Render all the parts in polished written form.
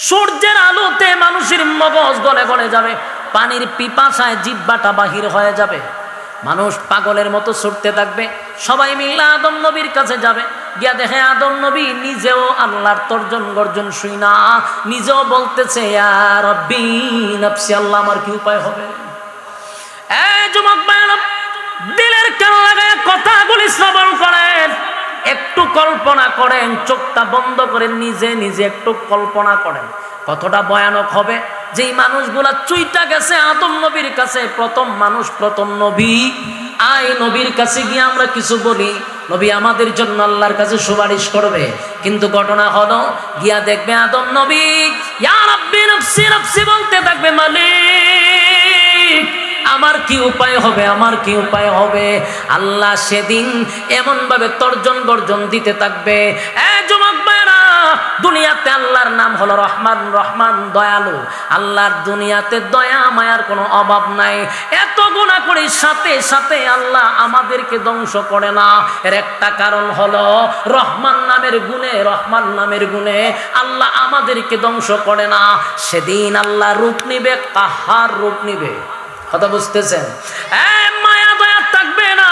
সূর্যের আলোতে মানুষের মগজ গলে গলে যাবে, পানির পিপাসায় জিহ্বাটা বাহির হয়ে যাবে, মানুষ পাগলের মতো ছুটতে থাকবে। সবাই মিলে আদম নবীর কাছে যাবে, গিয়া দেখে আদম নবী নিজেও আল্লাহর তর্জন গর্জন শুই না, নিজেও বলতেছে ইয়া রাব্বি নাফসি, আল্লাহ আমার কি উপায় হবে। এই যুবক ভাইরা, দিলের কান লাগায় কথাগুলি শ্রবণ করেন, একটু কল্পনা করেন, চোখটা বন্ধ করে নিজে নিজে একটু কল্পনা করেন কতটা ভয়ানক হবে। যেই মানুষগুলা চুইটা গেছে আদম নবীর কাছে, প্রথম মানুষ, প্রথম নবী, নবীর কাছে গিয়ে আমরা কিছু বলি, নবী আমাদের জন্য আল্লাহর কাছে সুপারিশ করবে। কিন্তু ঘটনা হলো গিয়া দেখবে আদম নবী ইয়া রাব্বি নাফসি নাফসি বলতে থাকবে, মালিক আমার কি উপায় হবে, আমার কি উপায় হবে। আল্লাহ সেদিন এমন ভাবে তর্জন গর্জন দিতে থাকবে। যুবক ভাইরা, দুনিয়াতে আল্লাহর নাম হলো রহমান, রহমান দয়ালু। আল্লাহর দুনিয়াতে দয়া মায়ার কোনো অভাব নাই। এত গুনাহ করি সাথে সাথে আল্লাহ আমাদেরকে ধ্বংস করে না। এর একটা কারণ হলো রহমান নামের গুণে, রহমান নামের গুণে আল্লাহ আমাদেরকে ধ্বংস করে না। সেদিন আল্লাহ রূপ নিবে, কাহার রূপ নিবে, কথা বুঝতেছেন? মায়া দয়া থাকবে না।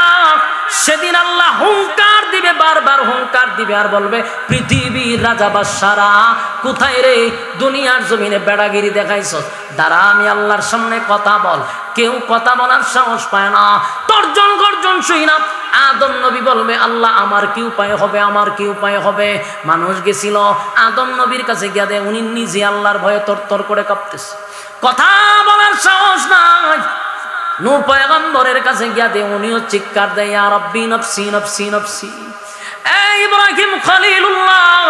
সেদিন আল্লাহ হুঙ্কার দিবে, বারবার হুঙ্কার দিবে আর বলবে, পৃথিবীর রাজা বাদশারা কোথায় রে? দুনিয়ার জমিনে বেড়াগিরি দেখাইছ, দাঁড়া আমি আল্লাহর সামনে কথা বল। কেউ কথা বলার সাহস পায় না, তর্জন গর্জন শুই না। আদম নবী বলবে, আল্লাহ আমার কি উপায় হবে, আমার কি উপায় হবে। মানুষ গেছিল আদম নবীর কাছে গিয়া দেয়, উনি নিজে আল্লাহর ভয়ে তরতর করে কাঁপতেছে, কথা বলার সাহস নাই। নূহ পয়গম্বরের কাছে গিয়া দে, উনিও চিৎকার দেয়, ইয়া রাব্বি নাফসি নাফসি নাফসি। ইব্রাহিম খলিলুল্লাহ,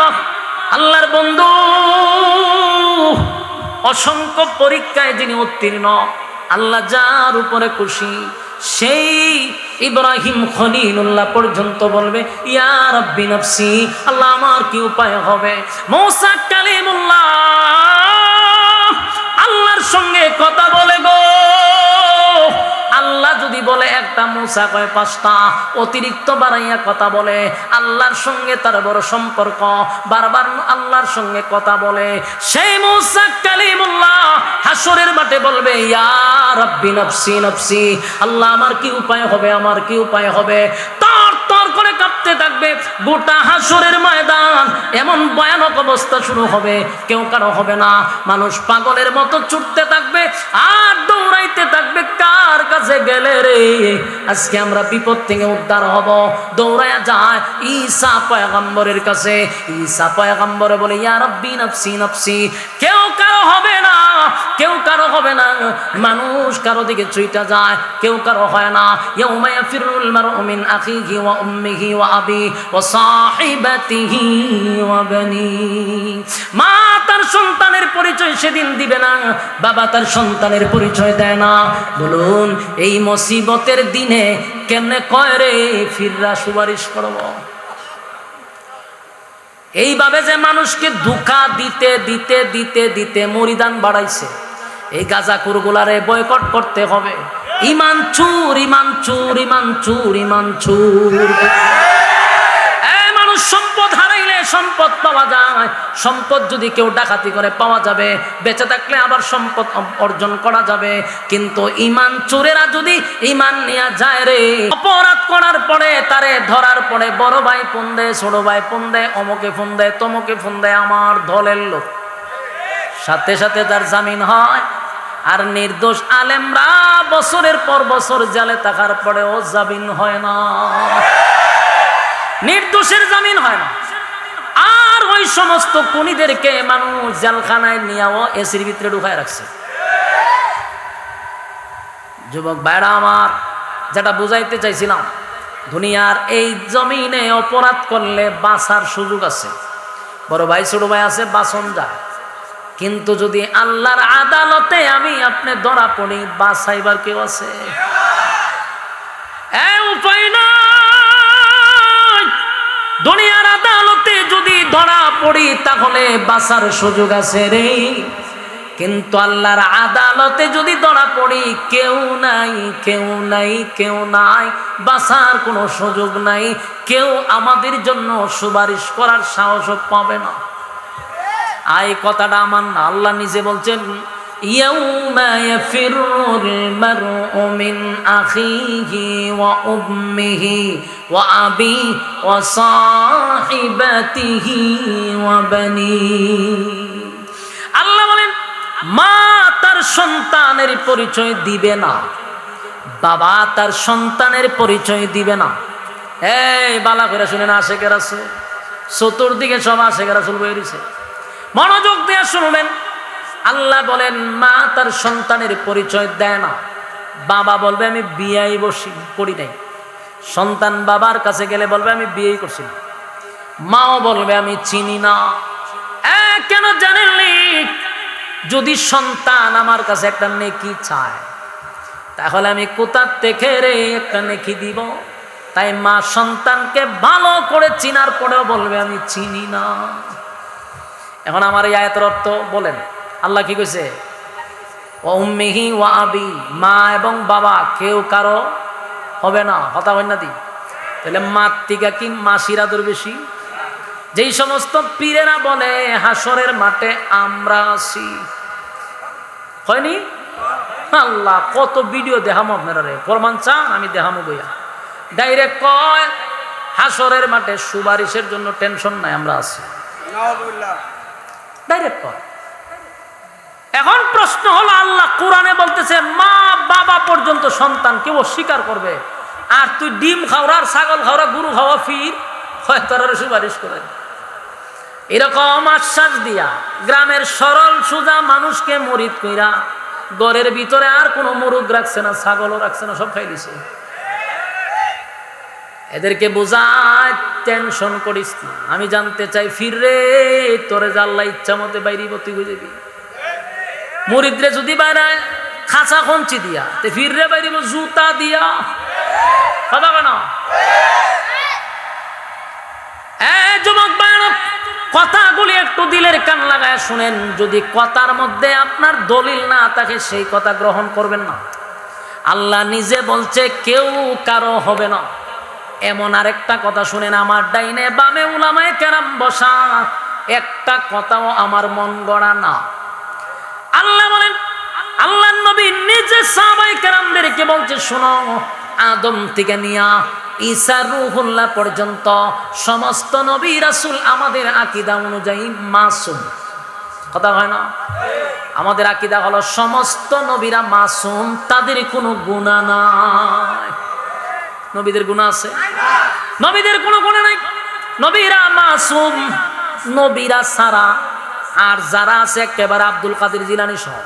আল্লাহর বন্ধু, অসংখ্য পরীক্ষায় যিনি উত্তীর্ণ, আল্লাহ যার উপরে খুশি, সেই ইব্রাহিম খলিলুল্লাহ পর্যন্ত বলবে ইয়া রাব্বি নাফসি, আল্লাহ আমার কি উপায় হবে। মূসা কালিমুল্লাহ আল্লাহর সঙ্গে কথা বলে গো, আল্লাহ যদি বলে একটা, মূসা কয় পাঁচটা, অতিরিক্ত বাড়াইয়া কথা বলে। আল্লাহর সঙ্গে তার বড় সম্পর্ক, বারবার আল্লাহর সঙ্গে কথা বলে। সেই মূসা কালিমুল্লাহ হাসরের মাঠে বলবে ইয়া রাব্বি নাফসি নাফসি, আল্লাহ আমার কি উপায় হবে, আমার কি উপায় হবে। তর তর করে কাঁপতে থাকবে গোটা হাসরের ময়দান। এমন ভয়ানক অবস্থা শুরু হবে, কেউ কারো হবে না। মানুষ পাগলের মতো ছুটতে থাকবে আর দৌড়াইতে থাকবে, কার কাছে গেলে রে আজকে আমরা বিপদ থেকে উদ্ধার হব। দৌড়ায়া যায় ঈসা পয়গম্বরের কাছে। ঈসা পয়গম্বর বলে ইয়া রাব্বি নাফসি নাফসি, কেউ কারো হবে না, কেউ কারো হবে না। মানুষ কারো দিকে ছুটে যায়, কেউ কারো হয় না। ইয়াউমা ইয়াফিরুল মারউ মিন আখিহি ওয়া উম্মিহি ওয়া আবি ওয়া সাহিবাতিহি ওয়া বানি। মা তার সন্তানের পরিচয় সেদিন দিবে না, বাবা তার সন্তানের পরিচয় দেয় না। বলুন এই মুসিবতের দিনে কেমনে কয় রে ফিররা সুপারিশ করব। এইভাবে যে মানুষকে ধোঁকা দিতে দিতে দিতে দিতে মরিদান বাড়াইছে, এই গাঁজাখুরগুলারে বয়কট করতে হবে। ইমান চুর, ইমান চুর, ইমান চুর, ইমান চুর। মানুষ সম্পদ হারাইলে সম্পদ পাওয়া যায়, সম্পদ যদি কেউ ডাকাতি করে পাওয়া যাবে, বেঁচে থাকলে আবার সম্পদ অর্জন করা যাবে। কিন্তু ইমান চোরেরা যদি ইমান নিয়ে যায় রে, অপরাধ করার পরে তারে ধরার পরে বড় ভাই ফোন দেয়, ছোট ভাই ফোন দেয়, অমুকে ফোন দেয়, তমুকে ফোন দেয়, আমার দলের লোক, সাথে সাথে তার জামিন হয়। আর নির্দোষ আলেমরা বছরের পর বছর জেলে থাকার পরেও জামিন হয় না, নির্দোষের জামিন হয় না। আর ওই সমস্ত খুনিদেরকে মানুষ জেলখানায় নিয়েও এসির ভিতরে ঢুকায় রাখছে। যুবক ভাইরা আমার, যেটা বুঝাইতে চাইছিলাম, দুনিয়ার এই জমিনে অপরাধ করলে বাঁচার সুযোগ আছে, বড় ভাই ছোট ভাই আছে, বাঁচন যায়। কিন্তু যদি আল্লাহর আদালতে আমি আপনি ধরা পড়ি, বাঁচাইবার কেউ আছে? উপায় নাই। দুনিয়ার আদালতে যদি ধরা পড়ি তাহলে বাঁচার সুযোগ আছে রে, কিন্তু আল্লাহর আদালতে যদি ধরা পড়ি কেউ নাই, কেউ নাই, কেউ নাই, বাঁচার কোনো সুযোগ নাই। কেউ আমাদের জন্য সুপারিশ করার সাহস পাবে না। এই কথাটা আমার না, আল্লাহ নিজে বলছেন ইয়াউমা ইয়াফিরুল মারউ মিন আখিহি ওয়া উম্মিহি ওয়া আবি ওয়া সাহিবাতিহি ওয়া বানিহি। আল্লাহ বলেন মা তার সন্তানের পরিচয় দিবে না, বাবা তার সন্তানের পরিচয় দিবে না। এই বালা করে শুনেন আশেকের রাসূল, চতুর্দিকে সব আশেকের রাসূল বয়ে দিছে, মনোযোগ দিয়ে শুনবেন। আল্লাহ বলেন মা তার সন্তানের পরিচয় দেয় না, বাবা বলবে আমি বিয়েই করি নাই, সন্তান বাবার কাছে গেলে বলবে আমি বিয়েই করছি না, মাও বলবে আমি চিনি না। কেন জানেননি? যদি সন্তান আমার কাছে একটা নেকি চায় তাহলে আমি কোথা থেকে রে একটা নেকি দিব? তাই মা সন্তানকে ভালো করে চিনার পরেও বলবে আমি চিনি না। এখন আমার এই আয়াতের অর্থ বলেন, আল্লাহ কি কইছে? ওয়া উম্মিহি ওয়া আবি, মা এবং বাবা কেউ কারো হবে না, কথা হয় না দি? তাহলে মার থেকে কি মাসিরা দূর বেশি? যেই সমস্ত পীরেরা বলে হাসরের মাঠে আমরা আছি, হয়নি? আল্লাহ কত ভিডিও দেখামো আপনারা, রে প্রমাণ চান আমি দেখামো বইয়া। ডাইরেক্ট কয় হাসরের মাঠে সুপারিশের জন্য টেনশন নাই, আমরা আছি, ডাইরেক্ট কয়। এখন প্রশ্ন হলো, আল্লাহ কোরআনে বলতেছে মা বাবা পর্যন্ত সন্তানকে অস্বীকার করবে, আর তুই ডিম খাওয়ার, ছাগল খাওয়া, গরু খাওয়া ফির হয় তারা সুপারিশ করে। এরকম আশ্বাস দিয়া গ্রামের সরল সুজা মানুষকে মরিদ কইরা ঘরের ভিতরে আর কোনো মুরুগ রাখছে না, ছাগলও রাখছে না, সব খাই দিছে। এদেরকে বোঝায় টেনশন করিস না। আমি জানতে চাই ফিররে তোরে জাল্লা ইচ্ছা মতে বাইরে বতি হয়ে যাবি। মুরিদরে যদি বাইরায় খাঁচা খঞ্চি দিয়া, তে ফিররে বাইরিব জুতা দিয়া, কথা কেন? যুবক বাইরব কথাগুলি একটু দিলের কান লাগায় শুনেন। যদি কথার মধ্যে আপনার দলিল না থাকে সেই কথা গ্রহণ করবেন না। আল্লাহ নিজে বলছে কেউ কারো হবে না। এমন আরেকটা কথা শুনেন, আমার ডাইনে বামে উলামায়ে কেরাম বসা, একটা কথাও আমার মন গড়া না। আল্লাহ বলেন, আল্লাহ নবী নিজে সাহাবায়ে কেরামদেরকে বলছে শোনো, আদম থেকে নিয়া ঈসা রূহুল্লাহ পর্যন্ত সমস্ত নবী রাসূল আমাদের আকীদা অনুযায়ী মাসুম, কথা হয় না? আমাদের আকীদা হলো সমস্ত নবীরা মাসুম, তাদের কোনো গুনাহ নাই। নবীদের গুনাহ আছে? নবীদের কোনো গুনাহ নাই, নবীরা মাসুম। নবীরা সারা আর যারা আছে একেবারে আব্দুল কাদের জিলানী সহ,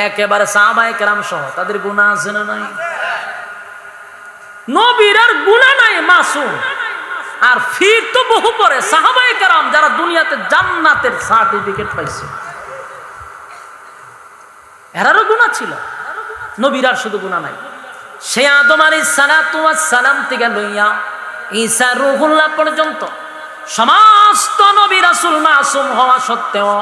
একেবারে সাহাবায়ে কেরাম সহ, তাদের গুনাহ আছে না নাই? নবীরার গুনাহ নাই, মাসুম। আর ফির তো বহু পরে সাহাবায়ে কেরাম যারা দুনিয়াতে জান্নাতের সার্টিফিকেট পাইছে, এরারও গুনাহ ছিল, নবীরার শুধু গুনাহ নাই। সে আদম আলাইহিস সালাতু ওয়াস সালাম থেকে লইয়া ঈসা রূহুল্লাহ পর্যন্ত সমস্ত নবী রাসূল মাসুম হওয়া সত্ত্বেও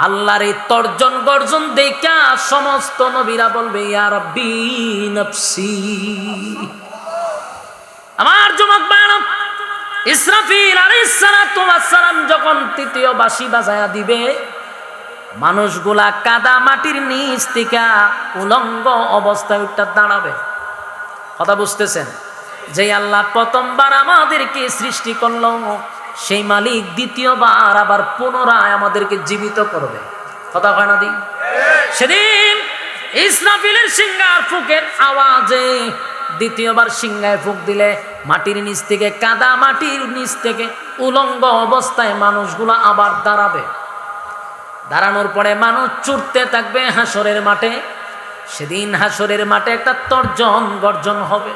আল্লাহর এই তর্জন গর্জন দেখা সমস্ত নবীরা বলবে ইয়া রাব্বি নফসি। আমার যুবক ভাইরা, ইসরাফিল আলাইহিস সালাতু ওয়াস সালাম যখন তৃতীয় বাঁশি বাজায়া দিবে, মানুষগুলা কাদা মাটির নিচ থেকে উলঙ্গ অবস্থায় উঠে দাঁড়াবে। কথা বুঝতেছেন? যে আল্লাহ প্রথমবার আমাদেরকে সৃষ্টি করল, সেই মালিক দ্বিতীয়বার আবার পুনরায় আমাদেরকে জীবিত করবে, কথা হয় না দি? সেদিন ইসরাফিলের সিংহার ফুকের আওয়াজে দ্বিতীয়বার সিংহায় ফুক দিলে মাটির নিচ থেকে, কাদা মাটির নিচ থেকে উলঙ্গ অবস্থায় মানুষগুলো আবার দাঁড়াবে। দাঁড়ানোর পরে মানুষ ছুটতে থাকবে হাসরের মাঠে। সেদিন হাসরের মাঠে একটা তর্জন গর্জন হবে,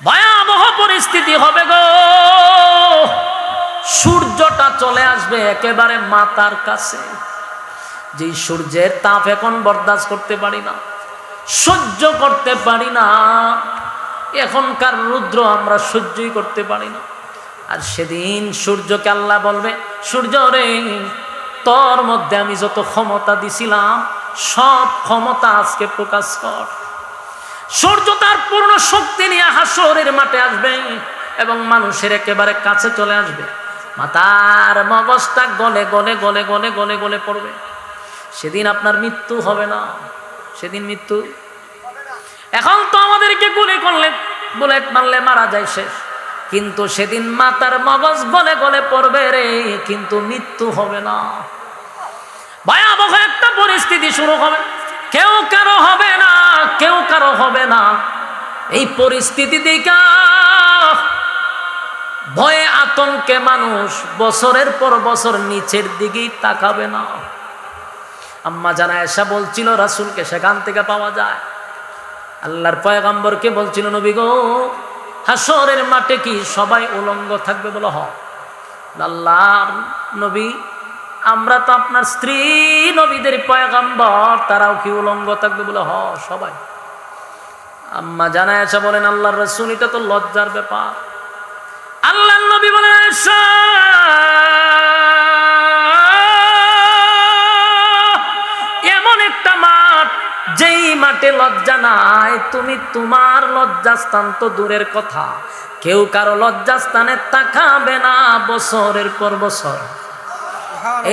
ভয়াবহ পরিস্থিতি হবে গো। সূর্যটা চলে আসবে একেবারে মাথার কাছে, যে সূর্যের তাপ এখন বরদাস্ত করতে পারি না, সহ্য করতে পারি না। এখনকার রৌদ্র আমরা সহ্যই করতে পারি না। আর সেদিন সূর্যকে আল্লাহ বলবে, সূর্য রে, তোর মধ্যে আমি যত ক্ষমতা দিছিলাম সব ক্ষমতা আজকে প্রকাশ কর। সূর্য তার পূর্ণ শক্তি নিয়ে হাসরের মাঠে আসবে এবং মানুষের একেবারে কাছে চলে আসবে। মাথার মগজটা গলে গলে গলে গলে গলে গলে পড়বে। সেদিন আপনার মৃত্যু হবে না, সেদিন মৃত্যু। এখন তো আমাদেরকে গুলি করলে, বুলেট মারলে মারা যায় শেষ, কিন্তু সেদিন মাথার মগজ গলে গলে পড়বে রে, কিন্তু মৃত্যু হবে না। ভয়াবহ একটা পরিস্থিতি শুরু হবে, কেউ কারো হবে না, কেউ কারো হবে না। এই পরিস্থিতি দেখা ভয়ে আতঙ্কে মানুষ বছরের পর বছর নিচের দিকেই তাকাবে না। আম্মা জানা এসা বলছিল রাসূলকে সেখান থেকে পাওয়া যায়, আল্লাহর পয়গম্বরকে বলছিল, নবী গো, হাসরের মাঠে কি সবাই উলঙ্গ থাকবে? বলো হ। আল্লাহর নবী, আমরা তো আপনার স্ত্রী নবীদের পয়গম্বর, তারাও কি উলঙ্গ থাকবে? বলে হ, সবাই। আম্মা জানা এসা বলেন, আল্লাহর রাসূল, এটা তো লজ্জার ব্যাপার। আল্লাহর নবী বলেন, আয়েশা, এমন একটা মাঠ, যেই মাঠে লজ্জা নাই, তুমি তোমার লজ্জাস্থান তো দূরের কথা, কেউ কারো লজ্জাস্থানে তাকাবে না বছরের পর বছর।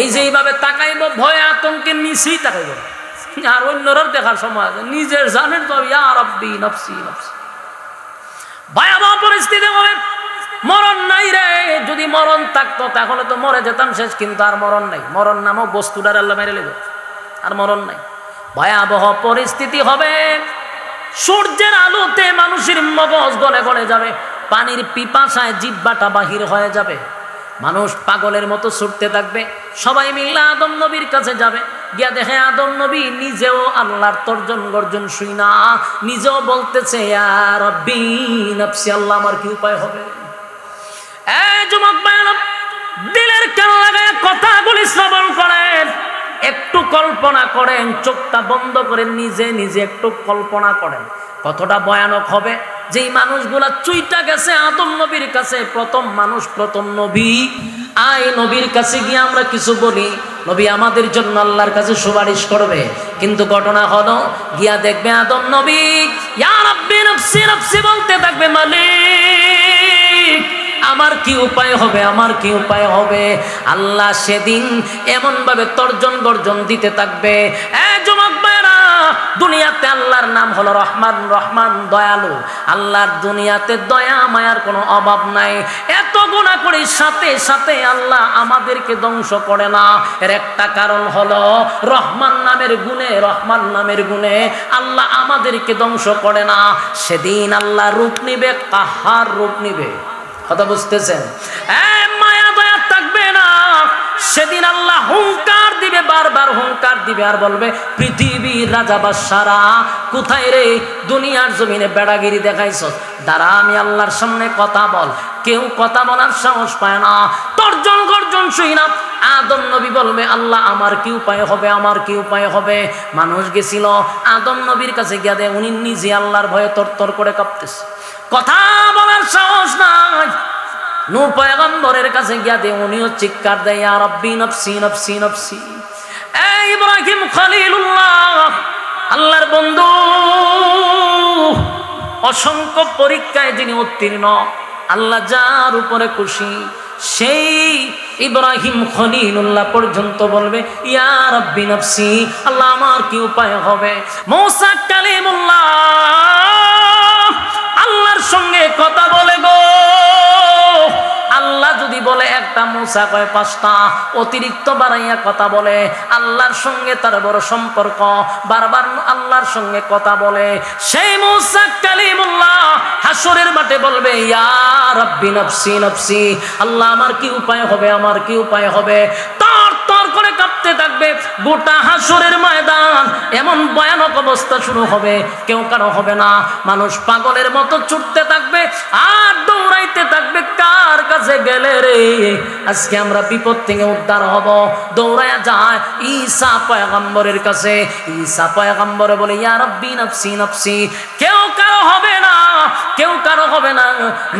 এই যে এইভাবে তাকাইব, ভয় আতঙ্কে নিচেই তাকাইব, আর অন্যরা দেখার সময় আছে, নিজের জানেন তো, ইয়া রাব্বি নফসি নফসি। ভয়াবহ পরিস্থিতি হবে, মরণ নাই রে। যদি মরণ থাকতো তাহলে তো মরে যেতাম শেষ, কিন্তু আর মরণ নাই। মরণ নামক বস্তুটার আল্লাহ মেরে লেগে, আর মরণ নাই। ভয়াবহ পরিস্থিতি হবে, সূর্যের আলোতে মানুষের মগজ গলে গলে যাবে, পানির পিপাসায় জিহ্বাটা বাহির হয়ে যাবে, মানুষ পাগলের মতো ছুটতে থাকবে। সবাই মিলে আদম নবীর কাছে যাবে, গিয়া দেখে আদম নবী নিজেও আল্লাহর তর্জন গর্জন শুই না, নিজেও বলতেছে, ইয়া রাব্বি নফসি, আল্লাহ আমার কি উপায় হবে? এই যুবক ভাইরা, দিলের কান লাগায় কথাগুলি শ্রবণ করেন, একটু কল্পনা করেন, চোখটা বন্ধ করে নিজে নিজে একটু কল্পনা করেন কতটা ভয়ানক হবে। যেই মানুষগুলা চুইটা গেছে আদম নবীর কাছে, প্রথম মানুষ, প্রথম নবী, আই নবীর কাছে গিয়ে আমরা কিছু বলি, নবী আমাদের জন্য আল্লাহর কাছে সুপারিশ করবে। কিন্তু ঘটনা হলো, গিয়া দেখবে আদম নবী ইয়া রাব্বি নফসি নফসি বলতে থাকবে, মালিক আমার কি উপায় হবে, আমার কি উপায় হবে? আল্লাহ সেদিন এমন ভাবে তর্জন গর্জন দিতে থাকবে। যুবক ভাইরা, দুনিয়াতে আল্লাহর নাম হলো রহমান, রহমান দয়ালু। আল্লাহর দুনিয়াতে দয়া মায়ার কোনো অভাব নাই। এত গুনাহ করি, সাথে সাথে আল্লাহ আমাদেরকে ধ্বংস করে না। এর একটা কারণ হলো রহমান নামের গুণে, রহমান নামের গুণে আল্লাহ আমাদেরকে ধ্বংস করে না। সেদিন আল্লাহ রূপ নিবে, কাহার রূপ নিবে, কথা বুঝতেছেন? মায়া দয়া থাকবে না। সেদিন আল্লাহ হুঙ্কার দিবে, বারবার হুঙ্কার দিবে, আর বলবে, পৃথিবীর রাজা বাদশারা কোথায় রে? দুনিয়ার জমিনে বেড়াগিরি দেখাইছ, দাঁড়া আমি আল্লাহর সামনে কথা বল। কেউ কথা বলার সাহস পায় না, তর্জন গর্জন শুই না। আদম নবী বলবে, আল্লাহ আমার কি উপায় হবে, আমার কি উপায় হবে? মানুষ গেছিল আদম নবীর কাছে গিয়া দেয়, উনি নিজে আল্লাহর ভয়ে তরতর করে কাঁপতেছে, কথা বলার সাহস নাই। নূহ পয়গম্বরের কাছে গিয়া দে, উনিও চিৎকার দেয়, ইয়া রাব্বি নফসি নফসি নফসি। এই ইব্রাহিম খলিলুল্লাহ, আল্লাহর বন্ধু, অসংখ্য পরীক্ষায় যিনি উত্তীর্ণ, আল্লাহ যার উপরে খুশি, সেই ইব্রাহিম খলিলুল্লাহ পর্যন্ত বলবে, ইয়া রাব্বি নফসি, আল্লাহ আমার কি উপায় হবে? মূসা কালিমুল্লাহ আল্লাহর সঙ্গে কথা বলে গো, আল্লাহ যদি বলে একটা, মূসা কয় পাঁচটা, অতিরিক্ত বাড়াইয়া কথা বলে। আল্লাহর সঙ্গে তার বড় সম্পর্ক, বারবার আল্লাহর সঙ্গে কথা বলে। সেই মূসা কালিমুল্লাহ হাসরের মাঠে বলবে, ইয়া রাব্বি নফসি নফসি, আল্লাহ আমার কি উপায় হবে, আমার কি উপায় হবে? তর তর করে কাঁপতে থাকবে গোটা হাসরের ময়দান। এমন ভয়ানক অবস্থা শুরু হবে, কেউ কারো হবে না। মানুষ পাগলের মতো ছুটতে থাকবে আর দৌড়াইতে থাকবে, কার কাছে গেলে রে আজকে আমরা বিপদ থেকে উদ্ধার হব? দৌড়ায়া যায় ঈসা পয়গম্বরের কাছে। ঈসা পয়গম্বর বলে, ইয়া রাব্বি নফসি নফসি, কেউ কারো হবে না, কেউ কারো হবে না,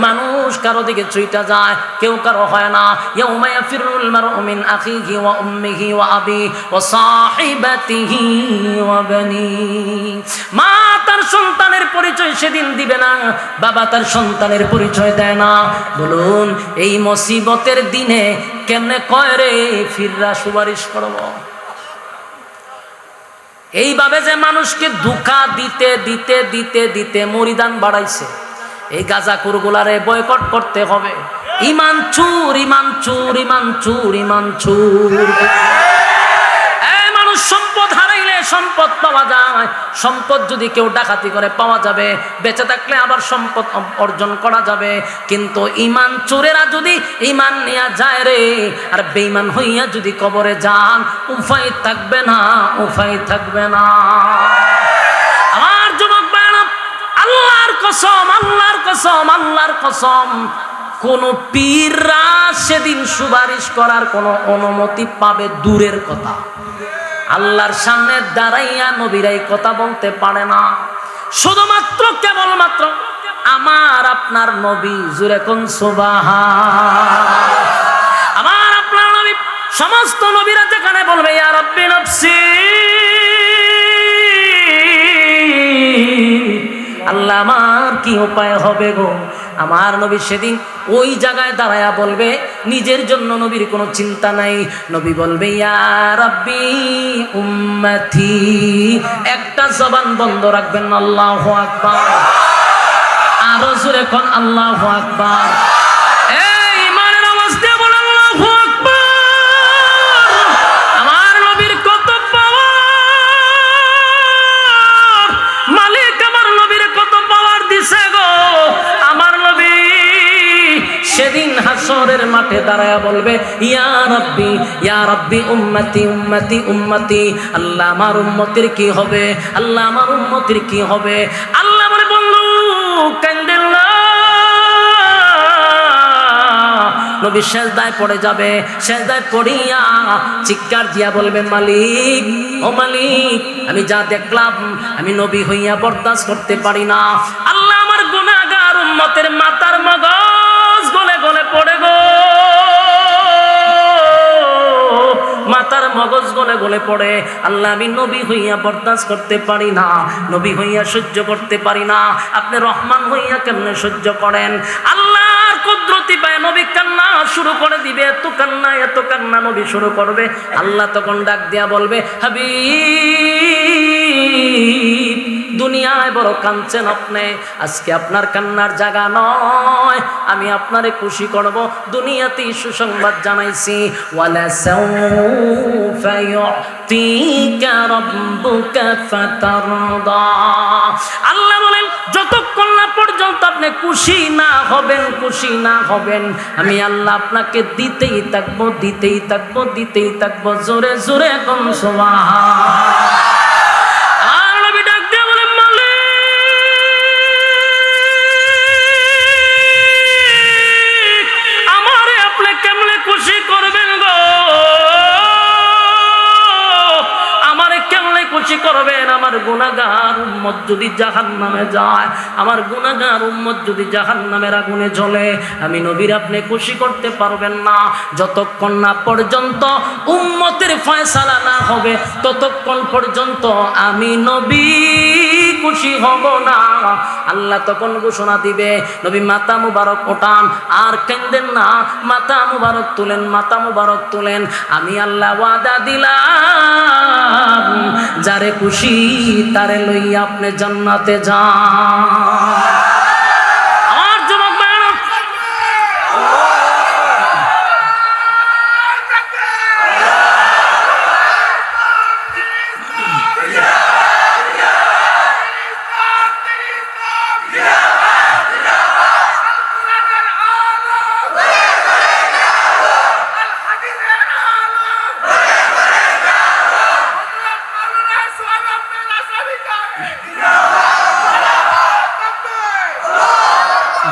মানুষ কারো দিকে ছুঁইটা যায়, কেউ কারো হয় না। ইয়াউমা ইয়াফিরুল মারউ মিন আখিহি ওয়া উম্মিহি ওয়া আবি ওয়া সাহিবাতিহি ওয়া বানি। মা তার সন্তানের পরিচয় সেদিন দিবে না, বাবা তার সন্তানের পরিচয় দেয় না। বলুন এই মুসিবতের দিনে কেমনে কয় রে ফিররা সুপারিশ করব? এইভাবে যে মানুষকে ধোঁকা দিতে দিতে দিতে দিতে মরিদান বাড়াইছে, এই গাঁজাখোরগুলারে বয়কট করতে হবে। ইমান চুর, ইমান চুর, ইমান চুর, ইমান চুর। মানুষ সম্পদ হারাইলে সম্পদ পাওয়া যায়, সম্পদ যদি কেউ ডাকাতি করে পাওয়া যাবে, বেঁচে থাকলে আবার সম্পদ অর্জন করা যাবে। কিন্তু ইমান চোরেরা যদি ইমান নিয়ে যায় রে, আর বেঈমান হইয়া যদি কবরে যান, উপায় থাকবে না, উপায় থাকবে না। আমার যুবক ভাইরা, আল্লাহর কসম, আল্লাহর কসম, আল্লাহর কসম, কোন পীররা সেদিন সুপারিশ করার কোন অনুমতি পাবে দূরের কথা, আল্লাহর সামনে দাঁড়াইয়া নবীরাই কথা বলতে পারে না। শুধুমাত্র কেবলমাত্র আমার আপনার নবী, জুরে কোন সুবহান। আমার আপনার নবী, সমস্ত নবীরা যেখানে বলবে ইয়া রাব্বি নাফসি, আল্লাহ আমার কি উপায় হবে গো, আমার নবী সেদিন ওই জায়গায় দাঁড়ায়া বলবে, নিজের জন্য নবীর কোনো চিন্তা নাই। নবী বলবে ইয়া রাব্বি উম্মতি, একটা জবান বন্ধ রাখবেন, আল্লাহু আকবার। আরো জোরে কোন আল্লাহু আকবার। এই ইমানের আওয়াজ দিয়ে বল আল্লাহু আকবার। আমার নবীর কত পাওয়ার, মালিক আমার নবীর কত পাওয়ার দিছে গো। আমার নবী সেদিন হাসরের মাঠে দাঁড়ায়া বলবে ইয়া রাব্বি, ইয়া রাব্বি উম্মতি, উম্মতি, উম্মতি। আল্লাহ আমার উম্মতের কি হবে, আল্লাহ আমার উম্মতের কি হবে। আল্লাহ বলে বললু কান্দেন না। নবী সেজদায় পড়ে যাবে, সেজদায় পড়িয়া চিৎকার দিয়া বলবে মালিক, ও মালিক, আমি যা দেখলাম আমি নবী হইয়া বরদাস্ত করতে পারি না। আল্লাহ আমার গুনাহগার উম্মতের মাথার মগজ গলে গলে পড়ে গো, মাথার মগজ গলে গলে পড়ে। আল্লাহ আমি নবী হইয়া বরদাস্ত করতে পারি না, নবী হইয়া সহ্য করতে পারি না। আপনি রহমান হইয়া কেমনে সহ্য করেন? আল্লাহর কুদরতি পায় নবী কান্না শুরু করে দিবে, এত কান্না, এত কান্না নবী শুরু করবে। আল্লাহ তখন ডাক দিয়া বলবে হাবিব, দুনিয়ায় বড় কাঁদছেন আপনি, আজকে আপনার কান্নার জায়গা নয়, আমি আপনারে খুশি করব। দুনিয়াতে সুসংবাদ জানাইছি, ওয়ালা সাউফা ইউতিকা রাব্বুকা ফাতারদা। আল্লাহ বলেন যতক্ষণ না পর্যন্ত আপনি খুশি না হবেন, খুশি না হবেন, আমি আল্লাহ আপনাকে দিতেই থাকবো, দিতেই থাকবো, দিতেই থাকবো। জোরে জোরে কোন সুবহান। করবেন আমার গুনাহগার উম্মত যদি জাহান্নামে যায়, আমার গুনাহগার উম্মত যদি জাহান্নামের আগুনে জ্বলে, আমি নবীর আপনি খুশি করতে পারবেন না। যতক্ষণ না পর্যন্ত উম্মতের ফয়সালা না হবে, ততক্ষণ পর্যন্ত আমি নবী খুশি হব না। আল্লাহ তখন ঘোষণা দিবে, নবী মাথা মুবারক ওঠান, আর কেন্দেন না, মাথা মুবারক তুলেন, মাথা মুবারক তুলেন। আমি আল্লাহ ওয়াদা দিলাম, যারে খুশি তারে লইয়া আপনি জান্নাতে যান। আমার যুবক ভাইরা,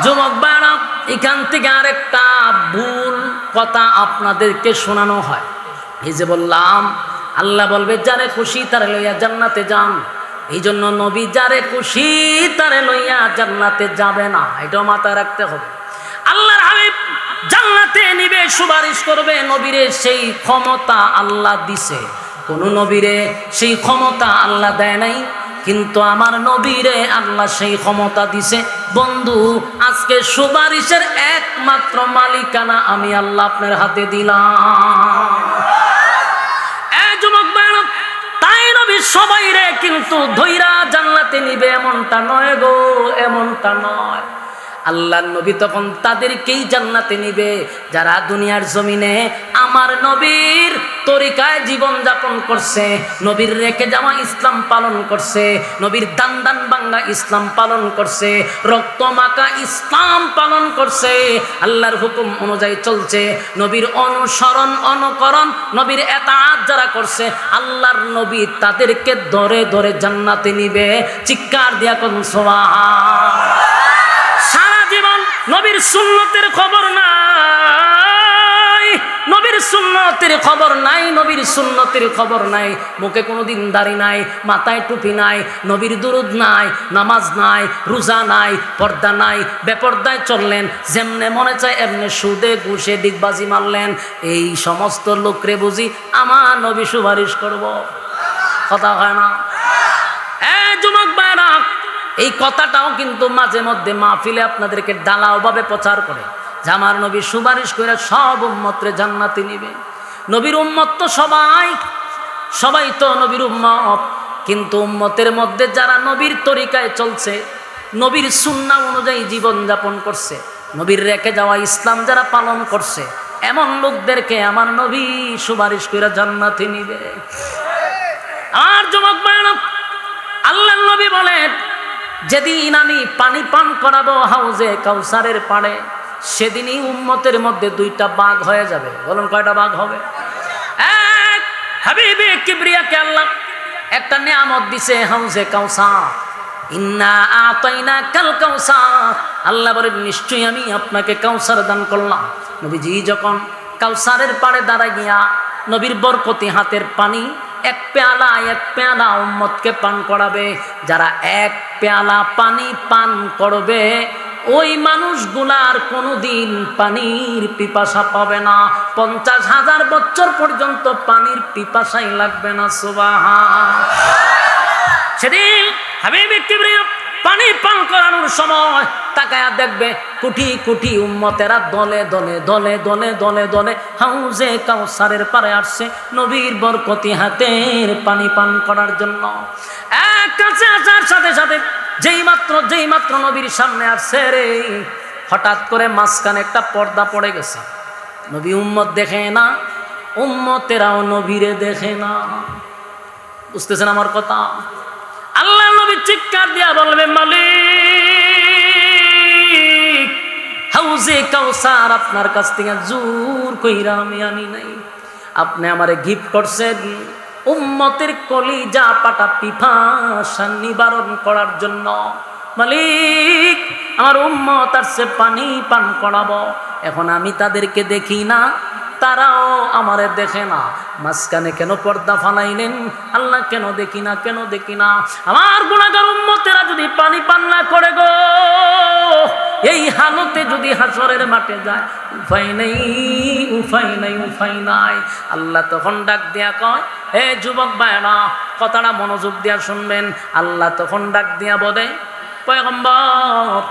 যুবক ভাইরা, এখান থেকে আরেকটা ভুল কথা আপনাদেরকে শোনানো হয়। এই যে বললাম, আল্লাহ বলবে যারে খুশি তারে লইয়া জান্নাতে যান। এই জন্য নবী যারে খুশি তারে লইয়া জান্নাতে যাবে না, এটাও মাথায় রাখতে হবে। আল্লাহর হাবিব জান্নাতে নিবে, সুপারিশ করবে, নবীরে সেই ক্ষমতা আল্লাহ দিছে। কোন নবীরে সেই ক্ষমতা আল্লাহ দেয় নাই, কিন্তু আমার নবীরে আল্লাহ সেই ক্ষমতা দিছে। বন্ধু, আজকে সুপারিশের একমাত্র মালিকানা আমি আল্লাহ আপনার হাতে দিলাম। যুবক ভাইরা, তাই নবী সবাই রে কিন্তু ধৈরা জান্নাতে নিবে এমনটা নয় গো, এমনটা নয়। আল্লাহর নবী তখন তাদেরকেই জান্নাতে নিবে যারা দুনিয়ার জমিনে আমার নবীর তরিকায় জীবন যাপন করছে, নবীর রেখে যাওয়া ইসলাম পালন করছে, নবীর দান দান বাঙ্গা ইসলাম পালন করছে, রক্ত মাখা ইসলাম পালন করছে, আল্লাহর হুকুম অনুযায়ী চলছে, নবীর অনুসরণ অনুকরণ নবীর এতাআত যারা করছে, আল্লাহর নবী তাদেরকে ধরে ধরে জান্নাতে নিবে। চিৎকার দিয়া কোন সুবহান। জীবন নবীর সুন্নতের খবর নাই, নবীর সুন্নতের খবর নাই, নবীর সুন্নতের খবর নাই। মুখে কোনোদিন দাড়ি নাই, মাথায় টুপি নাই, নবীর দুরুদ নাই, নামাজ নাই, রোজা নাই, পর্দা নাই, বেপর্দায় চললেন, যেমনে মনে চায় এমনি সুদে ঘুষে ডিগবাজি মারলেন। এই সমস্ত লোকরে বুঝি আমার নবী সুপারিশ করব? কথা হয় না? যুবক ভাইরা, এই কথাটাও কিন্তু মাঝে মধ্যে মাহফিলে আপনাদেরকে ডালাওভাবে প্রচার করে যে আমার নবী সুপারিশ করে সব উম্মতরে জান্নাতে নিবে। নবীর উম্মত তো সবাই তো নবীর উম্মত, কিন্তু উম্মতের মধ্যে যারা নবীর তরিকায় চলছে, নবীর সুন্নাহ অনুযায়ী জীবন যাপন করছে, নবীর রেখে যাওয়া ইসলাম যারা পালন করছে, এমন লোকদেরকে আমার নবী সুপারিশ করে জান্নাতে নিবে। আর যুবক ভাইরা, আল্লাহর নবী বলেন, যেদিন আমি পানি পান করাবো হাউজে কাউসারের পাড়ে, সেদিনই উম্মতের মধ্যে দুইটা বাঘ হয়ে যাবে। বলুন কয়টা বাঘ হবে? এক, হাবিবে কিবরিয়াকে আল্লাহ একটা নিয়ামত দিছে, হাউজে কাউসার। ইন্না আতাইনা কাল কাউসার, আল্লাহ বলেন নিশ্চয়ই আমি আপনাকে কাউসার দান করলাম। নবীজি যখন কাউসারের পাড়ে দাঁড়ায় গিয়া নবীর বরকতি হাতের পানি এক পেয়ালা উম্মতকে পান করাবে, যারা এক পেয়ালা পানি পান করবে ওই মানুষগুলার কোনোদিন পানির পিপাসা পাবে না, 50,000 বছর পর্যন্ত পানির পিপাসাই লাগবে না। সুবহান। সেদিন হাবিবে কিবরিয়া পানি পান করানোর সময় তাকায়া দেখবে কোটি কোটি উম্মতেরা দলে দলে দলে দলে দলে দলে হাউজে কাউসারের পারে আসছে নবীর বরকতি হাতের পানি পান করার জন্য। এক কাছে আসার সাথে সাথে যেই মাত্র নবীর সামনে আসছে রে, হঠাৎ করে মাঝখানে একটা পর্দা পড়ে গেছে। নবী উম্মত দেখে না, উম্মতেরাও নবীরে দেখে না। বুঝতেছেন আমার কথা? আল্লাহ নবী চিৎকার দিয়া বলবে, মালিক, হাউজে কাউসার আপনার কাছ থেকে জোর কইরা আমি আনি নাই, আপনি আমারে গিফট করছেন উম্মতের কলিজা পাটা পিপাসা নিবারণ করার জন্য। মালিক, আমার উম্মত আসছে পানি পান করাবো, এখন আমি তাদেরকে দেখি না, তারাও আমারে দেখে না, মাঝখানে কেন পর্দা ফালাইলেন আল্লাহ? কেন দেখি না, কেন দেখি না? আমার গুনাহগার উম্মতেরা যদি পানি পান না করে গো, এই হালতে যদি হাসরের মাঠে যায়, উপায় নেই, উপায় নাই, উপায় নাই। আল্লাহ তখন ডাক দিয়া কয়, হে যুবক ভাইরা, কথাটা মনোযোগ দিয়া শুনবেন। আল্লাহ তখন ডাক দিয়া বলে, পয়গম্বর,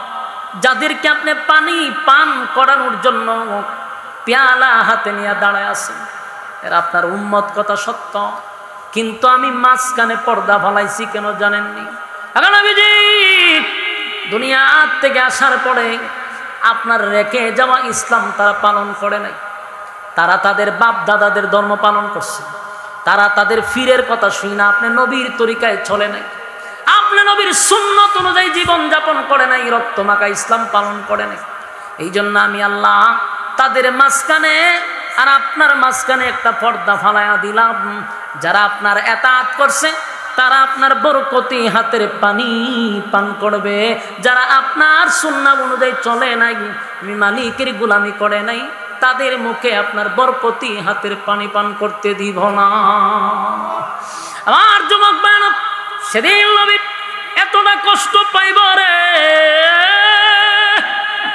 যাদেরকে আপনি পানি পান করানোর জন্য পেয়ালা হাতে নিয়ে দাঁড়ায় আছেন, এরা আপনার উম্মত, কথা সত্য, কিন্তু আমি মাঝখানে পর্দা ফালাইছি কেন জানেননি? নবীজি দুনিয়ার থেকে আসার পরে আপনার রেখে যাওয়া ইসলাম তারা পালন করে নাই, তারা তাদের বাপ দাদাদের ধর্ম পালন করছে, তারা তাদের ফিরের কথা শুই না, আপনি নবীর তরিকায় চলে নাই, আপনি নবীর সুন্নত অনুযায়ী জীবন যাপন করে নাই, রক্ত মাখা ইসলাম পালন করে নাই। এই জন্য আমি আল্লাহ তাদের মাঝখানে আর আপনার মাঝখানে একটা পর্দা ফালাইয়া দিলাম। যারা আপনার এতাআত করছে তারা আপনার বরকতি হাতের পানি পান করবে, যারা আপনার সুন্নাহ অনুযায়ী চলে নাই, আমি মালিকের গোলামি করে নাই, তাদের মুখে আপনার বরকতি হাতের পানি পান করতে দিব না। আমার যুবক ভাইরা, সেদিন নবী এতটা কষ্ট পাইব রে,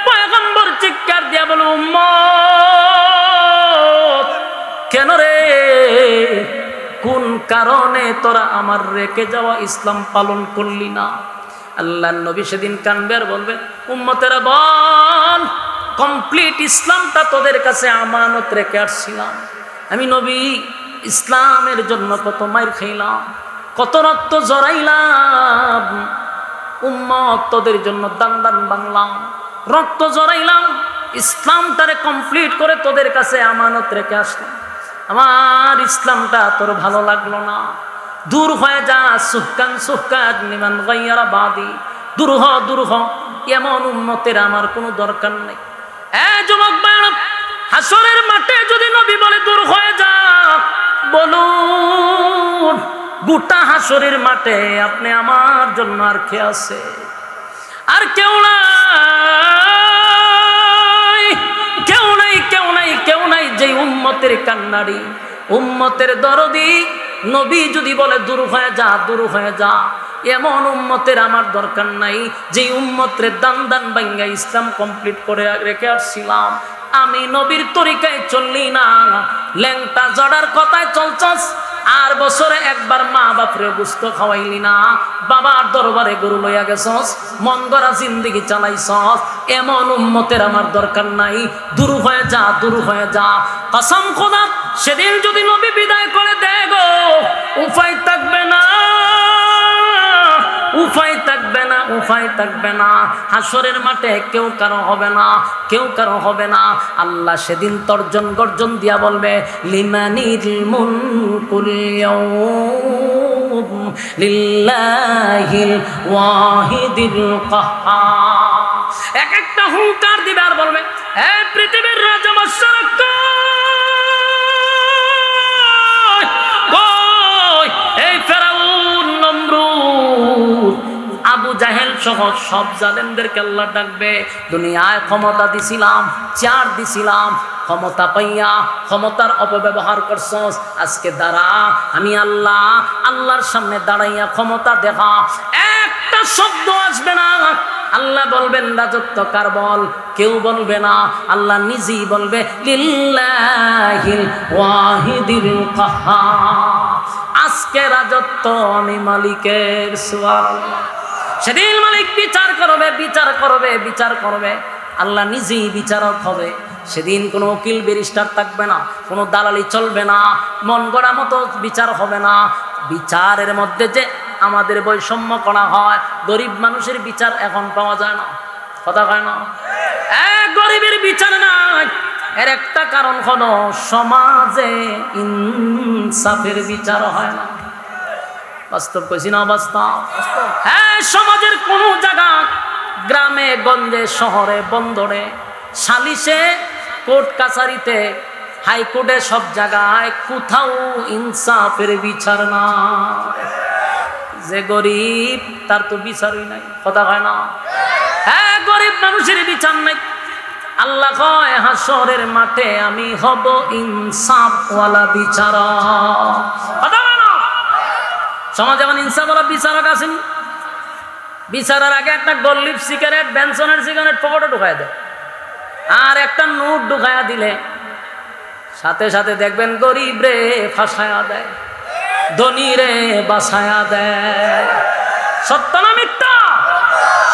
পয়গম্বর চিৎকার দিয়া বলে উম্মত কেন রে, কোন কারণে তোরা আমার রেখে যাওয়া ইসলাম পালন করলি না? আল্লাহর নবী সেদিন কানবে আর বলবে উম্মতেরা বল, কমপ্লিট ইসলামটা তোদের কাছে আমানত রেখে আসছিলাম। আমি নবী ইসলামের জন্য কত মাইর খাইলাম, কত রক্ত জড়াইলাম, উম্মত তোদের জন্য দান দান বাংলাম, রক্ত জড়াইলাম, ইসলামটারে কমপ্লিট করে তোদের কাছে আমানত রেখে আসলাম। আমার ইসলামটা তোর ভালো লাগলো না, দূর হয়ে যা, সুহকান সুহকান লিমান গায়্যারা বাদি, দূর হ, এমন উম্মতের আমার কোনো দরকার নেই। যুবক ভাইরা, হাসরের মাঠে যদি নবী বলে দূর হয়ে যা, বলুন গোটা হাসরের মাঠে আপনি আমার জন্য আর কে আছে? আর কেউ নাই, কেউ নাই, কেউ নাই, কেউ নাই। যে উম্মতের কান্নারি, উম্মতের দরদি নবী যদি বলে দূর হয়ে যা, দূর হয়ে যা, এমন উম্মতের আমার দরকার নাই। যে উম্মতের দান দান ভাঙ্গা ইসলাম কমপ্লিট করে রেখে আসছিলাম। আমি নবীর তরিকায় চললি না, ল্যাংটা জড়ার কথায় চলছস, আর বছরে একবার মা বাপরে বুঝতে খাওয়াইলি না, বাবার দরবারে গরু লইয়া গেছস, মন গড়া জিন্দিগি চালাইছস, এমন উম্মতের আমার দরকার নাই। দূর হয়ে যা, দূর হয়ে যা। কসম খোদা, সেদিন যদি নবী বিদায় করে দেয় গো, উপায় থাকবে না, উপায় থাকবে না, উপায় থাকবে না। হাসরের মাঠে কেউ কারো হবে না, কেউ কারো হবে না। আল্লাহ সেদিন তর্জন গর্জন দিয়া বলবে লিমানিল মুলকুল ইয়াউম লিল্লাহিল ওয়াহিদিল কাহ্হার। এক একটা হুঙ্কার দিবে আর বলবে হে পৃথিবীর রাজা বাদশাহ কই, এই ফেরাউন, নমরুদ, আবু জাহেল সহ সব জালেমদেরকে আল্লাহ ডাকবে। দুনিয়ায় ক্ষমতা দিছিলাম, চেয়ার দিছিলাম, ক্ষমতা পাইয়া ক্ষমতার অপব্যবহার করছস। আজকে দাঁড়া, আমি আল্লাহ, আল্লাহর সামনে দাঁড়াইয়া ক্ষমতা দেখা। একটা শব্দ আসবে না। আল্লাহ বলবেন রাজত্ব কার বল, কেউ বলবে না। আল্লাহ নিজেই বলবে লিল্লাহিল ওয়াহিদিল কাহ্হার। আজকে রাজত্ব আমি মালিকের। সুবহানাল্লাহ। সেদিন মালিক বিচার করবে, বিচার করবে, বিচার করবে। আল্লাহ নিজেই বিচারক হবে। সেদিন কোনো উকিল ব্যারিস্টার থাকবে না, কোনো দালালি চলবে না, মন গড়া মতো বিচার হবে না। বিচারের মধ্যে যে আমাদের বৈষম্য করা হয়, গরিব মানুষের বিচার এখন পাওয়া যায় না, কথা হয় না, গরিবের বিচার নাই। এর একটা কারণ হলো সমাজে ইনসাফের বিচার হয় না। বাস্তব কইছি না, বাস্তব। হ্যাঁ, সমাজের কোন জায়গা, গ্রামে গঞ্জে, শহরে, বন্দরে, সালিশে, কোর্ট কাছারিতে, হাইকোর্টে, সব জায়গায় কোথাও ইনসাফের বিচার না। যে গরিব তার তো বিচারই নাই, কথা হয় না। হ্যাঁ, গরিব মানুষের বিচার নাই। আল্লাহ কয় হাসরের মাঠে আমি হব ইনসাফওয়ালা বিচারক, কথা হয় না। সমাজে এখন ইনসাফওয়ালা বিচারক আসেনি। বিচারের আগে একটা গল্লিপ সিগারেট, বেনসনের সিগারেট পকেটে ঢুকায় দেয়, আর একটা নোট ঢুকায়া দিলে সাথে সাথে দেখবেন গরিব রে ফাঁসায়া দেয়, ধনী রে বাসায়া দেয়। সত্য না মিথ্যা?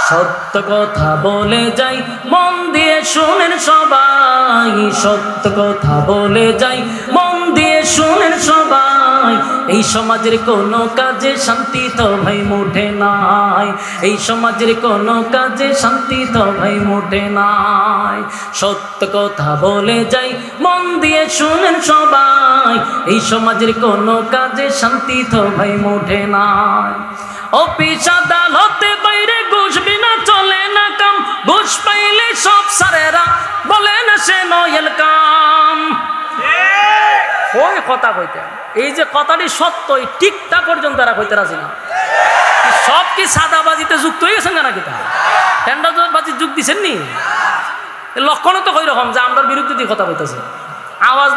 সত্য কথা বলে যাই, মন দিয়ে শুনেন সবাই। সত্য কথা বলে যাই, মন দিয়ে শুনেন সবাই। এই সমাজের কোনো কাজে শান্তি তো ভাই মোটে নাই। এই সমাজের কোনো কাজে শান্তি তো ভাই মোটে নাই। সত্য কথা বলে যাই, মন দিয়ে শুনেন সবাই। এই সমাজের কোনো কাজে শান্তি তো ভাই মোটে নাই। অফিস আদালতে বাইরে ঘুষ বিনা চলে না কাম। ঘুষ পাইলে সব সারেরা বলে না সে নয়েল কাম। ওই কথা কইতে, এই যে কথাটি সত্য, এই ঠিকটা পর্যন্ত তারা কইতে রাজি না। সব কি সাদাবাজিতে যুক্ত হয়ে গেছেন নাকি? তা টেন্ডারবাজি যুগ দিচ্ছেন নি? লক্ষণও তো কই রকম যে আমরা বিরুদ্ধে দিয়ে কথা বলতেছে, আওয়াজ না